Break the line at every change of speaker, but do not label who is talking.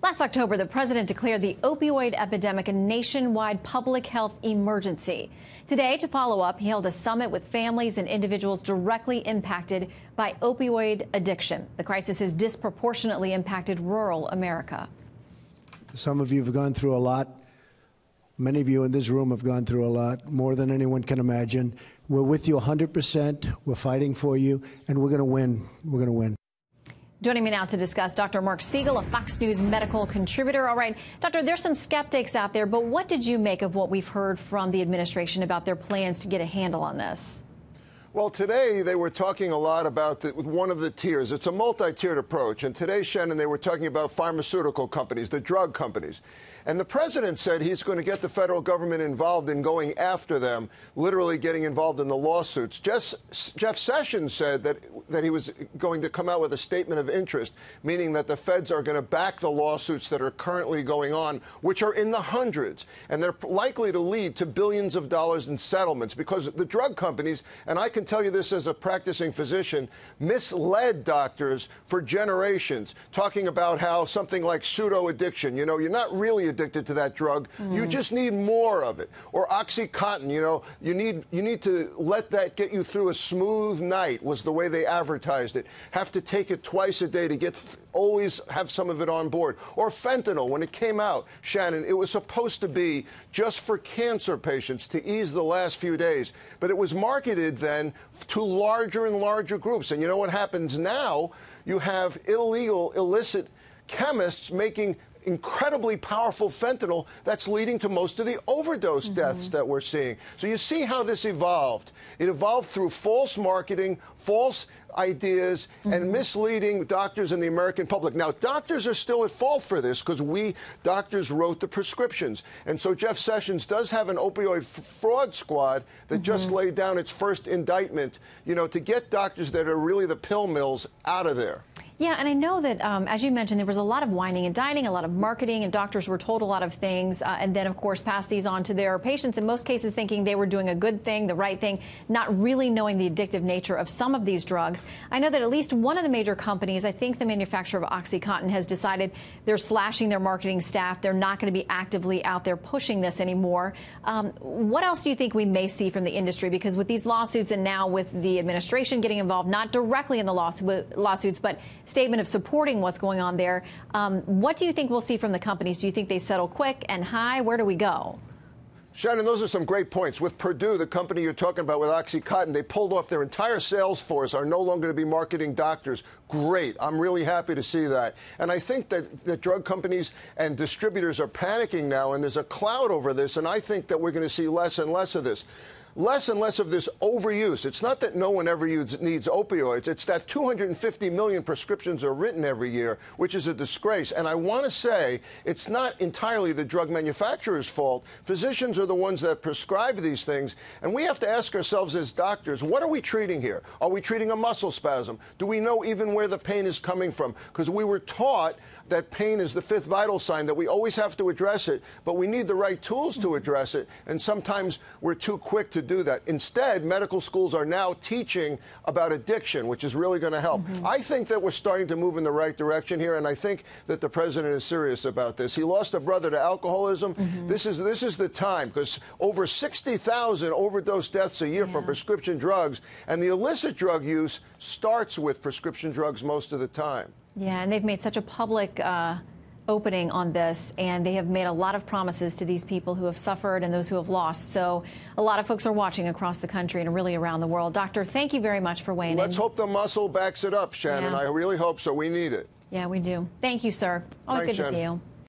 Last October, the president declared the opioid epidemic a nationwide public health emergency. Today, to follow up, he held a summit with families and individuals directly impacted by opioid addiction. The crisis has disproportionately impacted rural America.
Some of you have gone through a lot. Many of you in this room have gone through a lot, more than anyone can imagine. We're with you 100%. We're fighting for you, and we're going to win. We're going to win.
Joining me now to discuss, Dr. Marc Siegel, a Fox News medical contributor. All right, Doctor, there's some skeptics out there, but what did you make of what we've heard from the administration about their plans to get a handle on this?
Well, today they were talking a lot about one of the tiers. It's a multi-tiered approach. And today, Shannon, they were talking about pharmaceutical companies, the drug companies. And the president said he's going to get the federal government involved in going after them, literally getting involved in the lawsuits. Jeff Sessions said that he was going to come out with a statement of interest, meaning that the feds are going to back the lawsuits that are currently going on, which are in the hundreds. And they're likely to lead to billions of dollars in settlements because the drug companies, and I can tell you this as a practicing physician, misled doctors for generations, talking about how something like pseudo-addiction, you know, you're not really addicted to that drug, you just need more of it. Or OxyContin, you know, you need to let that get you through a smooth night, was the way they advertised it. Have to take it twice a day to always have some of it on board. Or fentanyl, when it came out, Shannon, it was supposed to be just for cancer patients to ease the last few days, but it was marketed then to larger and larger groups. And you know what happens now? You have illicit chemists making incredibly powerful fentanyl that's leading to most of the overdose deaths that we're seeing. So you see how this evolved. It evolved through false marketing, false ideas, and misleading doctors and the American public. Now, doctors are still at fault for this because we doctors wrote the prescriptions. And so Jeff Sessions does have an opioid fraud squad that just laid down its first indictment, you know, to get doctors that are really the pill mills out of there.
Yeah, and I know that, as you mentioned, there was a lot of whining and dining, a lot of marketing, and doctors were told a lot of things, and then, of course, passed these on to their patients, in most cases thinking they were doing a good thing, the right thing, not really knowing the addictive nature of some of these drugs. I know that at least one of the major companies, I think the manufacturer of OxyContin, has decided they're slashing their marketing staff. They're not going to be actively out there pushing this anymore. What else do you think we may see from the industry? Because with these lawsuits and now with the administration getting involved, not directly in the lawsuits, but statement of supporting what's going on there. What do you think we'll see from the companies? Do you think they settle quick and high? Where do we go?
Shannon, those are some great points. With Purdue, the company you're talking about with OxyContin, they pulled off their entire sales force, are no longer going to be marketing doctors. Great. I'm really happy to see that. And I think that the drug companies and distributors are panicking now, and there's a cloud over this, and I think that we're going to see less and less of this. Less and less of this overuse. It's not that no one ever needs opioids. It's that 250 million prescriptions are written every year, which is a disgrace. And I want to say it's not entirely the drug manufacturer's fault. Physicians are the ones that prescribe these things. And we have to ask ourselves as doctors, what are we treating here? Are we treating a muscle spasm? Do we know even where the pain is coming from? Because we were taught that pain is the fifth vital sign, that we always have to address it, but we need the right tools to address it. And sometimes we're too quick to do that. Instead, medical schools are now teaching about addiction, which is really going to help. I think that we're starting to move in the right direction here, and I think that the president is serious about this. He lost a brother to alcoholism. This is the time, because over 60,000 overdose deaths a year from prescription drugs, and the illicit drug use starts with prescription drugs most of the time.
Yeah, and they've made such a public opening on this, and they have made a lot of promises to these people who have suffered and those who have lost. So a lot of folks are watching across the country and really around the world. Doctor, thank you very much for weighing in.
Let's hope the muscle backs it up, Shannon. I really hope so. We need it.
Yeah, we do. Thank you, sir. Always good to see you.